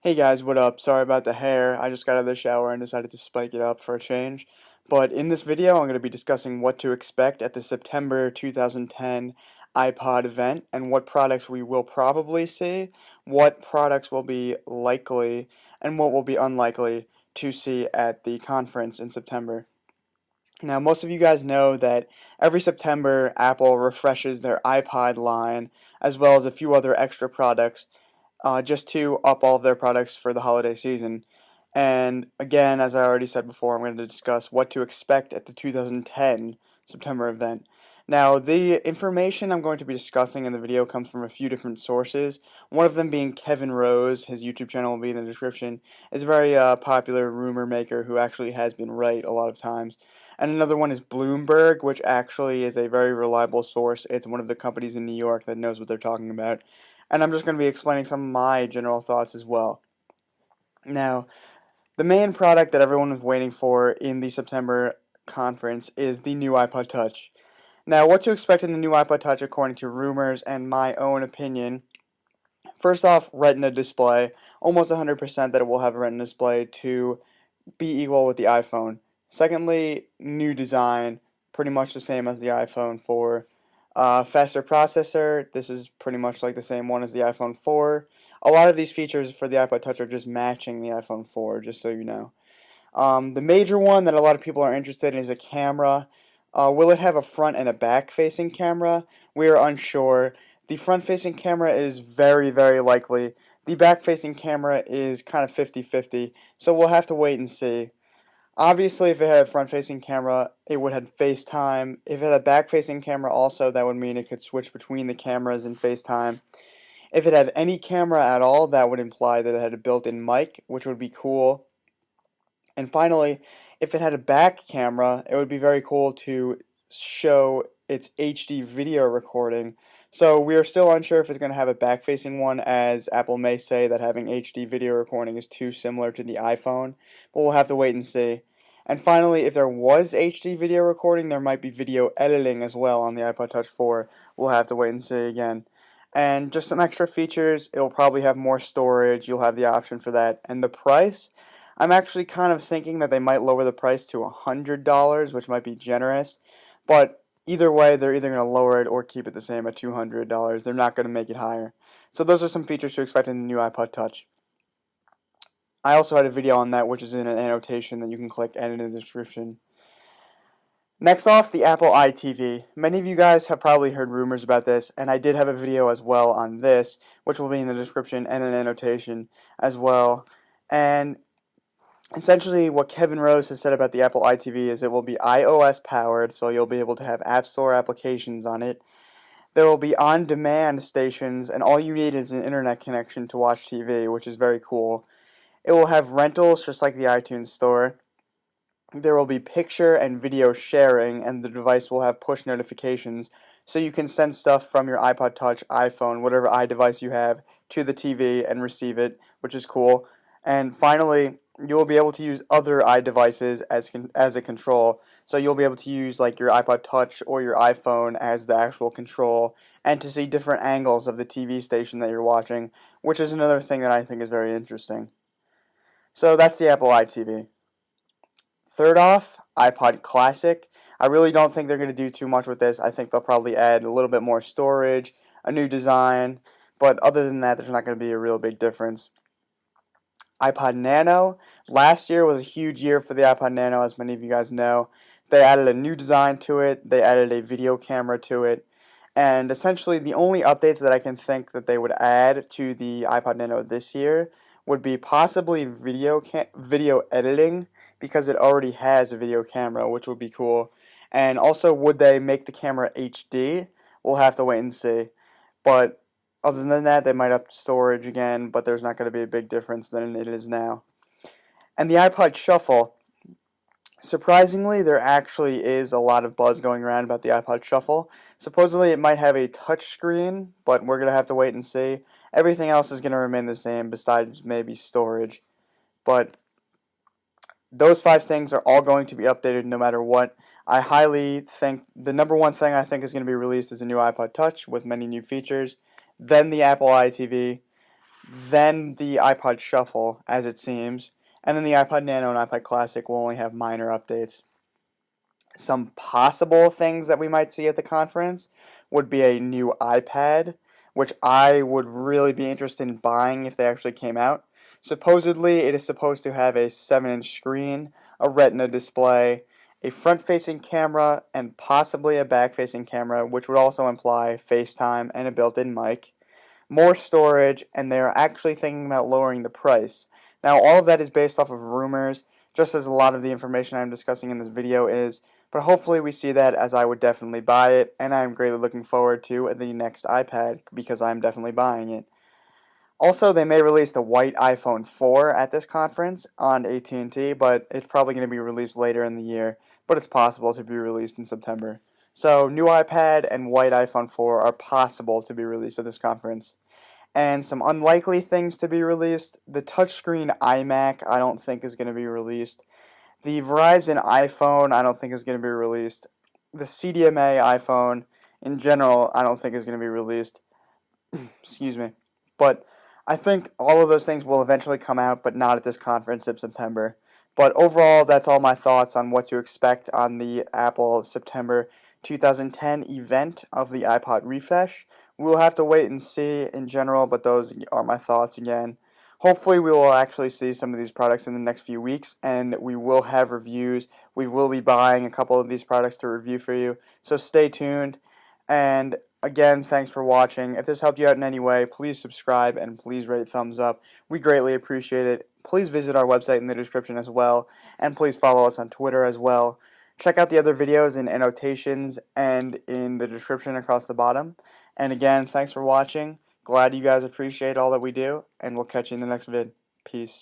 Hey guys, what up? Sorry about the hair. I just got out of the shower and decided to spike it up for a change. But in this video, I'm going to be discussing what to expect at the September 2010 iPod event and what products we will probably see, what products will be likely, and what will be unlikely to see at the conference in September. Now, most of you guys know that every September, Apple refreshes their iPod line as well as a few other extra products just to up all of their products for the holiday season. And again, as I already said before, I'm going to discuss what to expect at the 2010 September event. Now, the information I'm going to be discussing in the video comes from a few different sources. One of them being Kevin Rose, his YouTube channel will be in the description, is a very popular rumor maker who actually has been right a lot of times. And another one is Bloomberg, which actually is a very reliable source. It's one of the companies in New York that knows what they're talking about. And I'm just going to be explaining some of my general thoughts as well. Now, the main product that everyone was waiting for in the September conference is the new iPod Touch. Now, what to expect in the new iPod Touch according to rumors and my own opinion. First off, Retina display. Almost 100% that it will have a Retina display to be equal with the iPhone. Secondly, new design, pretty much the same as the iPhone 4. Faster processor, this is pretty much like the same one as the iPhone 4. A lot of these features for the iPod Touch are just matching the iPhone 4, just so you know. The major one that a lot of people are interested in is a camera. Will it have a front and a back facing camera? We are unsure. The front facing camera is very, very likely. The back facing camera is kind of 50-50, so we'll have to wait and see. Obviously, if it had a front-facing camera, it would have FaceTime. If it had a back-facing camera also, that would mean it could switch between the cameras and FaceTime. If it had any camera at all, that would imply that it had a built-in mic, which would be cool. And finally, if it had a back camera, it would be very cool to show its HD video recording. So we are still unsure if it's going to have a back-facing one, as Apple may say that having HD video recording is too similar to the iPhone, but we'll have to wait and see. And finally, if there was HD video recording, there might be video editing as well on the iPod Touch 4. We'll have to wait and see again. And just some extra features, it'll probably have more storage, you'll have the option for that. And the price, I'm actually kind of thinking that they might lower the price to $100, which might be generous. But either way, they're either going to lower it or keep it the same at $200. They're not going to make it higher. So those are some features to expect in the new iPod Touch. I also had a video on that, which is in an annotation that you can click and in the description. Next off, the Apple iTV. Many of you guys have probably heard rumors about this, and I did have a video as well on this, which will be in the description and an annotation as well. And essentially, what Kevin Rose has said about the Apple iTV is it will be iOS powered, so you'll be able to have App Store applications on it. There will be on-demand stations, and all you need is an internet connection to watch TV, which is very cool. It will have rentals, just like the iTunes Store. There will be picture and video sharing, and the device will have push notifications, so you can send stuff from your iPod Touch, iPhone, whatever iDevice you have, to the TV and receive it, which is cool. And finally, you'll be able to use other iDevices as a control. So you'll be able to use like your iPod Touch or your iPhone as the actual control, and to see different angles of the TV station that you're watching, which is another thing that I think is very interesting. So that's the Apple iTV. Third off, iPod Classic. I really don't think they're going to do too much with this. I think they'll probably add a little bit more storage, a new design, but other than that, there's not going to be a real big difference. iPod Nano. Last year was a huge year for the iPod Nano, as many of you guys know. They added a new design to it, they added a video camera to it, and essentially the only updates that I can think that they would add to the iPod Nano this year would be possibly video editing, because it already has a video camera, which would be cool. And also, would they make the camera HD? We'll have to wait and see. But other than that, they might up storage again, but there's not going to be a big difference than it is now. And the iPod Shuffle. Surprisingly, there actually is a lot of buzz going around about the iPod Shuffle. Supposedly, it might have a touch screen, but we're going to have to wait and see. Everything else is going to remain the same, besides maybe storage. But those five things are all going to be updated no matter what. I highly think the number one thing I think is going to be released is a new iPod Touch with many new features. Then the Apple iTV. then the iPod Shuffle, as it seems, and then the iPod Nano and iPod Classic will only have minor updates. Some possible things that we might see at the conference would be a new iPad, which I would really be interested in buying if they actually came out. Supposedly, it is supposed to have a 7-inch screen, a retina display, a front-facing camera, and possibly a back-facing camera, which would also imply FaceTime and a built-in mic, more storage, and they are actually thinking about lowering the price. Now, all of that is based off of rumors, just as a lot of the information I'm discussing in this video is, but hopefully we see that, as I would definitely buy it, and I am greatly looking forward to the next iPad because I'm definitely buying it. Also, they may release the white iPhone 4 at this conference on AT&T, but it's probably going to be released later in the year, but it's possible to be released in September. So, new iPad and white iPhone 4 are possible to be released at this conference. And some unlikely things to be released, the touchscreen iMac I don't think is going to be released. The Verizon iPhone I don't think is going to be released. The CDMA iPhone in general I don't think is going to be released. Excuse me. But I think all of those things will eventually come out, but not at this conference in September. But overall, that's all my thoughts on what to expect on the Apple September 2010 event of the iPod refresh. We'll have to wait and see in general, but those are my thoughts again. Hopefully, we will actually see some of these products in the next few weeks, and we will have reviews. We will be buying a couple of these products to review for you, so stay tuned. And again, thanks for watching. If this helped you out in any way, please subscribe and please rate thumbs up. We greatly appreciate it. Please visit our website in the description as well, and please follow us on Twitter as well. Check out the other videos in annotations and in the description across the bottom. And again, thanks for watching. Glad you guys appreciate all that we do, and we'll catch you in the next vid. Peace.